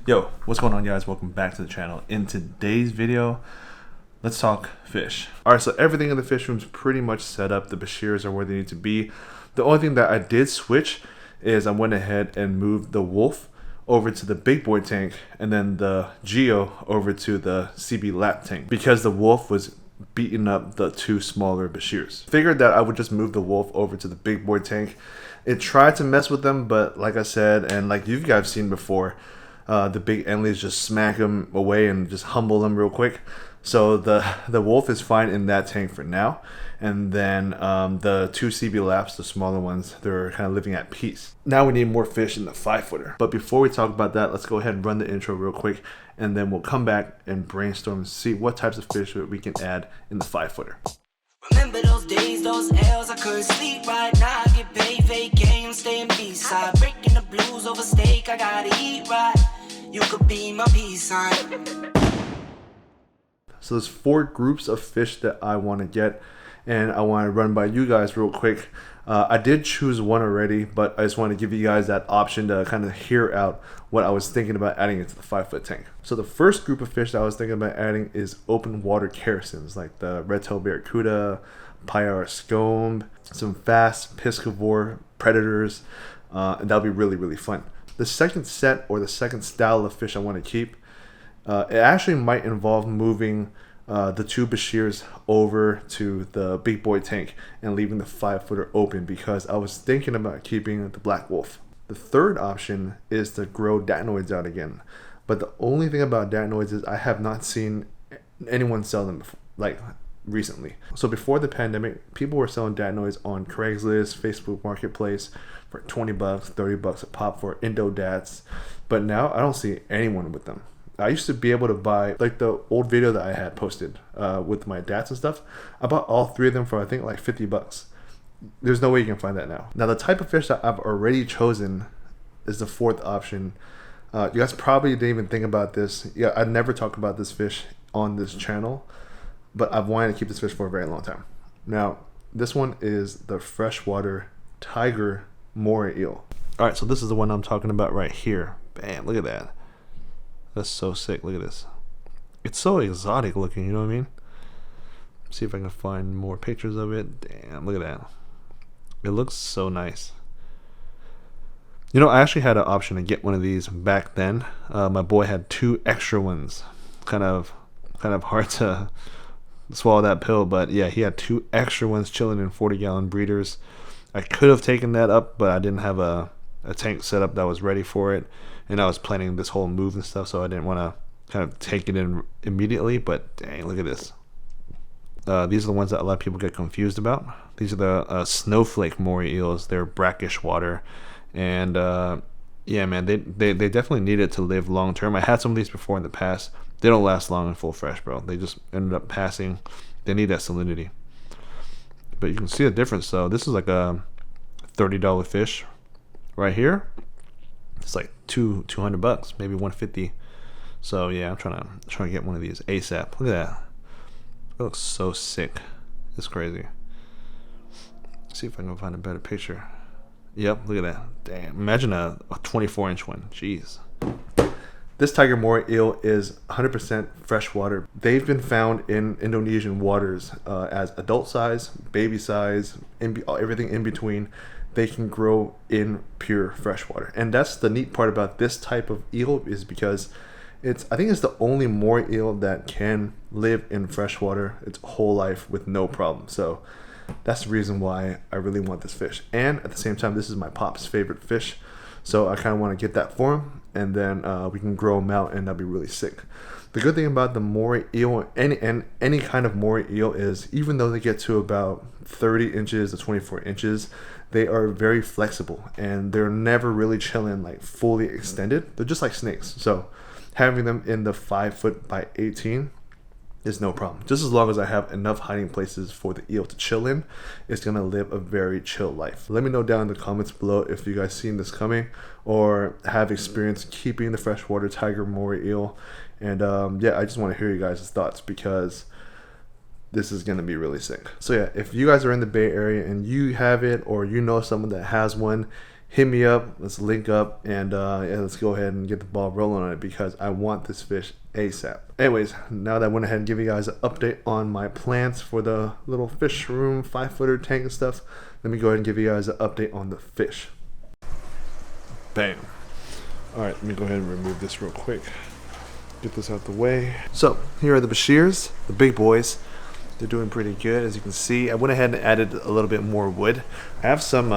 Yo, what's going on, guys? Welcome back to the channel. In today's video, let's talk fish. Alright, so everything in the fish room is pretty much set up. The bashirs are where they need to be. The only thing that I did switch is I went ahead and moved the wolf over to the big boy tank and then the geo over to the CB lap tank because the wolf was beating up the two smaller bashirs. Figured that I would just move the wolf over to the big boy tank. It tried to mess with them, but like I said, and like you guys seen before, the big Enleys just smack them away and just humble them real quick. So the wolf is fine in that tank for now. And then the two CB laps, the smaller ones, they're kind of living at peace. Now we need more fish in the 5-footer. But before we talk about that, let's go ahead and run the intro real quick. And then we'll come back and brainstorm and see what types of fish we can add in the 5-footer. Remember those days, those L's, I couldn't sleep right now. I get paid, vacay, I'm staying B-side. Breaking the blues over steak, I gotta eat right. You could be my peace sign. So there's 4 groups of fish that I want to get, and I want to run by you guys real quick. I did choose one already, but I just want to give you guys that option to kind of hear out what I was thinking about adding into the 5-foot tank. So the first group of fish that I was thinking about adding is open water characins, like the red-tailed barracuda, pyar scomb, some fast piscivore predators, and that'll be really, really fun. The second set or the second style of fish I want to keep, it actually might involve moving the two bashirs over to the big boy tank and leaving the 5-footer open because I was thinking about keeping the black wolf. The third option is to grow datinoids out again, but the only thing about datinoids is I have not seen anyone sell them like recently. So before the pandemic, people were selling datinoids on Craigslist, Facebook Marketplace for $20, $30 a pop for Indo dats, but now I don't see anyone with them. I used to be able to buy, like the old video that I had posted with my dats and stuff, I bought all 3 of them for I think like $50. There's no way you can find that now. Now the type of fish that I've already chosen is the 4th option. You guys probably didn't even think about this. Yeah, I never talk about this fish on this channel, but I've wanted to keep this fish for a very long time. Now, this one is the freshwater tiger moray eel. All right, so this is the one I'm talking about right here. Bam, look at that. That's so sick. Look at this. It's so exotic looking, you know what I mean? See if I can find more pictures of it. Damn, look at that. It looks so nice. You know, I actually had an option to get one of these back then. My boy had 2 extra ones. Kind of hard to swallow that pill, but yeah, he had 2 extra ones chilling in 40-gallon breeders. I could have taken that up, but I didn't have a tank set up that was ready for it, and I was planning this whole move and stuff, so I didn't want to kind of take it in immediately. But dang, look at this. These are the ones that a lot of people get confused about. These are the snowflake moray eels. They're brackish water, and yeah, man, they definitely need it to live long term. I had some of these before in the past. They don't last long in full fresh, bro. They just ended up passing. They need that salinity. But you can see the difference. So this is like a $30 fish right here. It's like $200, maybe $150. So yeah, I'm trying to get one of these ASAP. Look at that. It looks so sick. It's crazy. Let's see if I can find a better picture. Yep, look at that. Damn. Imagine a 24-inch one. Jeez. This tiger moray eel is 100% freshwater. They've been found in Indonesian waters as adult size, baby size, everything in between. They can grow in pure freshwater. And that's the neat part about this type of eel, is because I think it's the only moray eel that can live in freshwater its whole life with no problem. So that's the reason why I really want this fish. And at the same time, this is my pop's favorite fish. So I kind of want to get that for him, and then we can grow them out, and that'll be really sick. The good thing about the moray eel, any kind of moray eel, is even though they get to about 30 inches to 24 inches, they are very flexible, and they're never really chilling like fully extended. They're just like snakes. So having them in the 5-foot by 18 is no problem. Just as long as I have enough hiding places for the eel to chill in, it's gonna live a very chill life. Let me know down in the comments below if you guys seen this coming or have experience keeping the freshwater tiger moray eel. And yeah, I just want to hear you guys' thoughts because this is gonna be really sick. So yeah, if you guys are in the Bay Area and you have it, or you know someone that has one, hit me up. Let's link up and yeah, let's go ahead and get the ball rolling on it because I want this fish ASAP. Anyways, now that I went ahead and give you guys an update on my plants for the little fish room 5-footer tank and stuff, let me go ahead and give you guys an update on the fish. Bam. Alright, let me go ahead and remove this real quick. Get this out the way. So, here are the Bashirs, the big boys. They're doing pretty good, as you can see. I went ahead and added a little bit more wood. I have some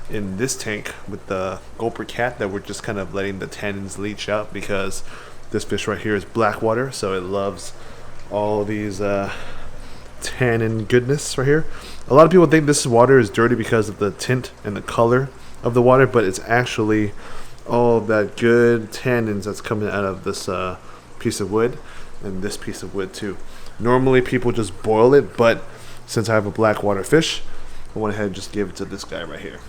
in this tank with the gulper cat that we're just kind of letting the tannins leach out because this fish right here is blackwater, so it loves all these tannin goodness right here. A lot of people think this water is dirty because of the tint and the color of the water, but it's actually all that good tannins that's coming out of this piece of wood and this piece of wood too. Normally people just boil it, but since I have a blackwater fish, I went ahead and just give it to this guy right here.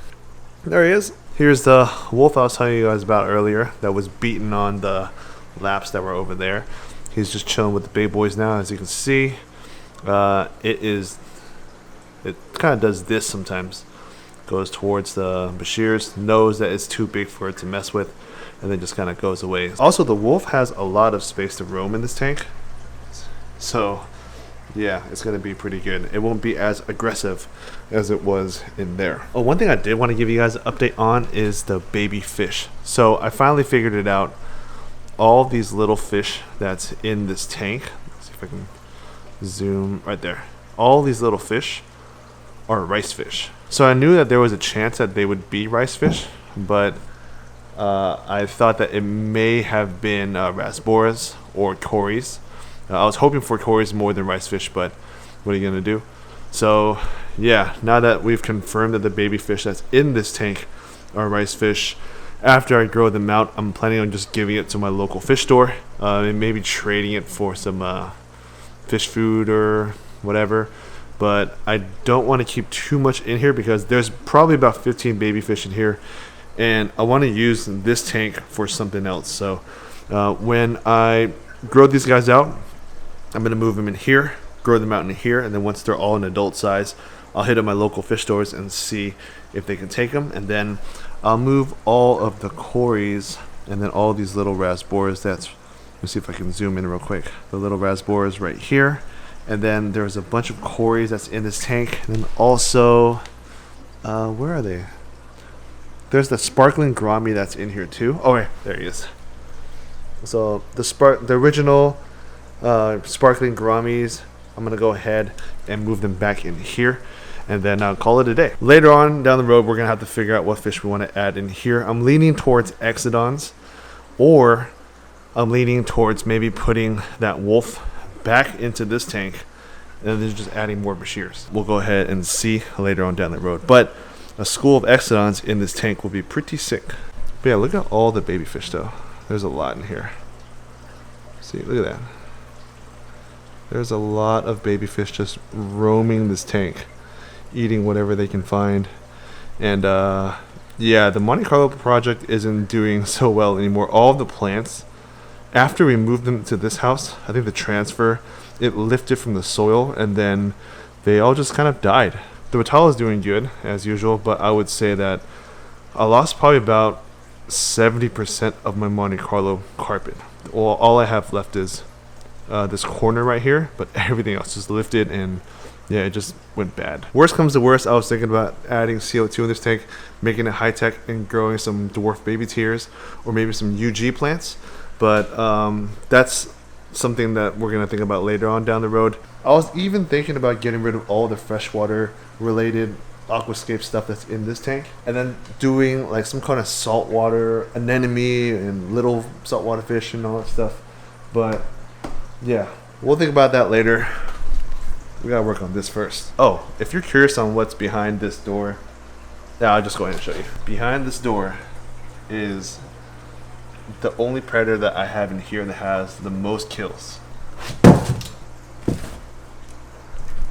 There he is. Here's the wolf I was telling you guys about earlier that was beating on the laps that were over there. He's just chilling with the big boys now, as you can see. It kind of does this sometimes. Goes towards the Bashirs, knows that it's too big for it to mess with, and then just kind of goes away. Also, the wolf has a lot of space to roam in this tank, so yeah, it's going to be pretty good. It won't be as aggressive as it was in there. Oh, one thing I did want to give you guys an update on is the baby fish. So I finally figured it out. All these little fish that's in this tank, let's see if I can zoom right there. All these little fish are rice fish. So I knew that there was a chance that they would be rice fish, but I thought that it may have been rasboras or cories. I was hoping for cories more than rice fish, but what are you gonna do? So yeah, now that we've confirmed that the baby fish that's in this tank are rice fish, after I grow them out, I'm planning on just giving it to my local fish store and maybe trading it for some fish food or whatever. But I don't want to keep too much in here because there's probably about 15 baby fish in here, and I want to use this tank for something else. So when I grow these guys out, I'm going to move them in here, grow them out in here, and then once they're all an adult size, I'll hit up my local fish stores and see if they can take them, and then I'll move all of the cories and then all these little rasboras. Let's see if I can zoom in real quick. The little rasboras right here. And then there's a bunch of cories that's in this tank. And then also, where are they? There's the sparkling gourami that's in here too. Oh wait, there he is. So the original sparkling gouramis, I'm gonna go ahead and move them back in here, and then I'll call it a day. Later on down the road, we're gonna have to figure out what fish we want to add in here. I'm leaning towards exodons, or I'm leaning towards maybe putting that wolf back into this tank and then just adding more Bashirs. We'll go ahead and see later on down the road, but a school of exodons in this tank will be pretty sick. But yeah, look at all the baby fish though. There's a lot in here. See, look at that. There's a lot of baby fish just roaming this tank, eating whatever they can find. And yeah, the Monte Carlo project isn't doing so well anymore. All of the plants, after we moved them to this house, I think the transfer, it lifted from the soil, and then they all just kind of died. The Watala is doing good, as usual, but I would say that I lost probably about 70% of my Monte Carlo carpet. All I have left is this corner right here, but everything else just lifted, and yeah, it just went bad. Worst comes to worst, I was thinking about adding CO2 in this tank, making it high-tech and growing some dwarf baby tears, or maybe some UG plants. But that's something that we're going to think about later on down the road. I was even thinking about getting rid of all the freshwater related aquascape stuff that's in this tank, and then doing like some kind of saltwater anemone and little saltwater fish and all that stuff. But yeah, we'll think about that later. We got to work on this first. Oh, if you're curious on what's behind this door, yeah, I'll just go ahead and show you. Behind this door is the only predator that I have in here that has the most kills.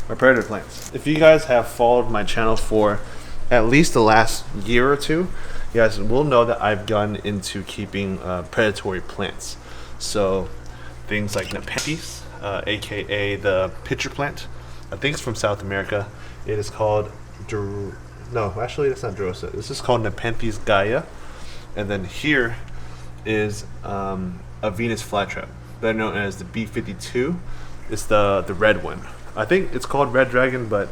My predator plants. If you guys have followed my channel for at least the last year or two, you guys will know that I've gone into keeping predatory plants. So things like Nepenthes, aka the pitcher plant. I think it's from South America. It is called No, actually that's not Drosa. This is called Nepenthes Gaia. And then here is a Venus flytrap, better known as the B52. It's the red one. I think it's called Red Dragon, but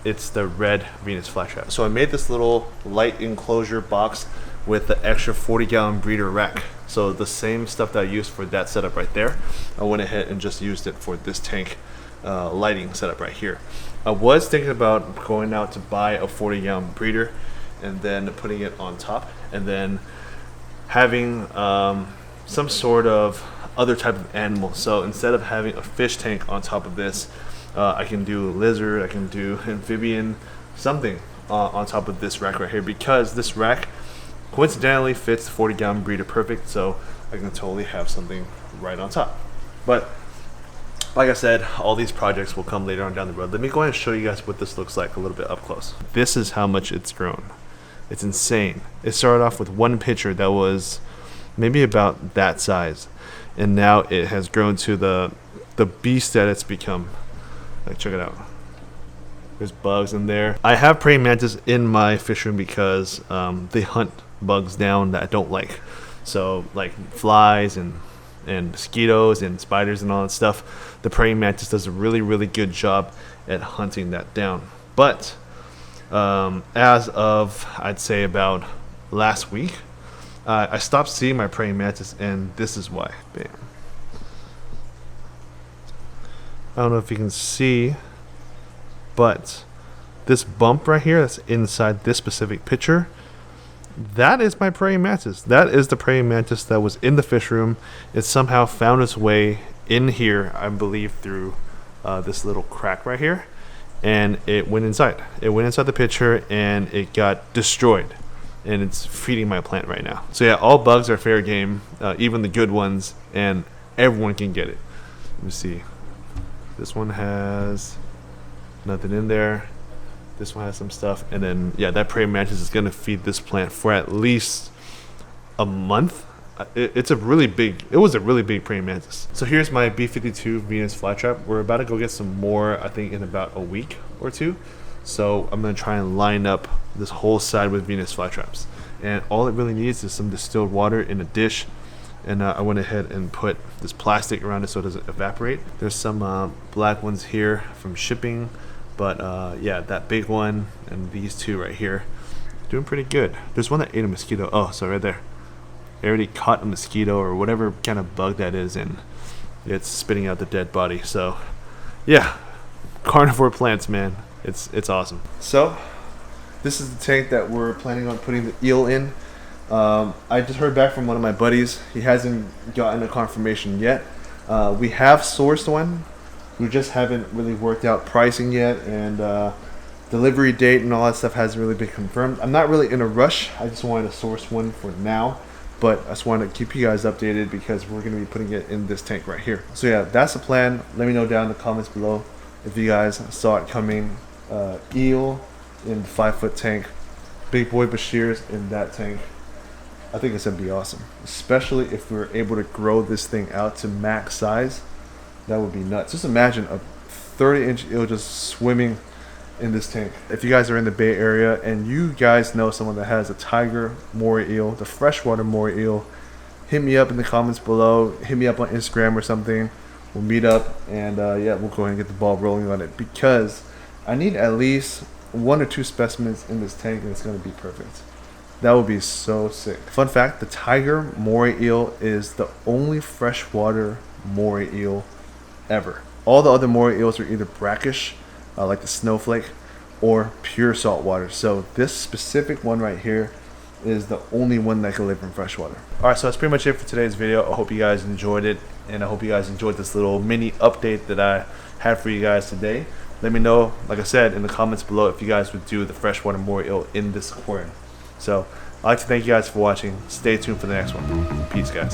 it's the red Venus flytrap. So I made this little light enclosure box with the extra 40-gallon breeder rack. So the same stuff that I used for that setup right there, I went ahead and just used it for this tank lighting setup right here. I was thinking about going out to buy a 40-gallon breeder and then putting it on top, and then having some sort of other type of animal. So instead of having a fish tank on top of this, I can do lizard, I can do amphibian, something on top of this rack right here, because this rack coincidentally fits the 40-gallon breeder perfect, so I can totally have something right on top. But like I said, all these projects will come later on down the road. Let me go ahead and show you guys what this looks like a little bit up close. This is how much it's grown. It's insane. It started off with one pitcher that was maybe about that size, and now it has grown to the beast that it's become. Like, check it out. There's bugs in there. I have praying mantis in my fish room because they hunt bugs down that I don't like. So like flies and mosquitoes and spiders and all that stuff. The praying mantis does a really good job at hunting that down. But as of, I'd say about last week, I stopped seeing my praying mantis, and this is why. Bam. I don't know if you can see, but this bump right here that's inside this specific picture, that is my praying mantis. That is the praying mantis that was in the fish room. It somehow found its way in here, I believe, through this little crack right here, and it went inside. It went inside the picture, and it got destroyed, and it's feeding my plant right now. So yeah, all bugs are fair game, even the good ones, and everyone can get it. Let me see. This one has nothing in there. This one has some stuff, and then yeah, that praying mantis is gonna feed this plant for at least a month. It was a really big praying mantis. So here's my B52 Venus flytrap. We're about to go get some more, I think, in about a week or two. So I'm gonna try and line up this whole side with Venus flytraps, and all it really needs is some distilled water in a dish. And I went ahead and put this plastic around it so it doesn't evaporate. There's some black ones here from shipping, but yeah, that big one and these two right here, doing pretty good. There's one that ate a mosquito. Oh, so right there, it already caught a mosquito or whatever kind of bug that is, and it's spitting out the dead body. So yeah, carnivore plants, man, it's awesome. So this is the tank that we're planning on putting the eel in. I just heard back from one of my buddies. He hasn't gotten a confirmation yet. We have sourced one. We just haven't really worked out pricing yet, and delivery date and all that stuff hasn't really been confirmed. I'm not really in a rush. I just wanted to source one for now, but I just wanted to keep you guys updated because we're going to be putting it in this tank right here. So yeah, that's the plan. Let me know down in the comments below if you guys saw it coming. Eel in the 5-foot tank, big boy Bashirs in that tank. I think it's going to be awesome, especially if we're able to grow this thing out to max size. That would be nuts. Just imagine a 30-inch eel just swimming in this tank. If you guys are in the Bay Area and you guys know someone that has a tiger moray eel, the freshwater moray eel, hit me up in the comments below. Hit me up on Instagram or something. We'll meet up, and yeah, we'll go ahead and get the ball rolling on it, because I need at least 1 or 2 specimens in this tank, and it's going to be perfect. That would be so sick. Fun fact, the tiger moray eel is the only freshwater moray eel ever. All the other moray eels are either brackish, like the snowflake, or pure salt water. So this specific one right here is the only one that can live in freshwater. Alright, so that's pretty much it for today's video. I hope you guys enjoyed it, and I hope you guys enjoyed this little mini update that I had for you guys today. Let me know, like I said, in the comments below if you guys would do the freshwater moray eel in this aquarium. So I'd like to thank you guys for watching. Stay tuned for the next one. Peace, guys.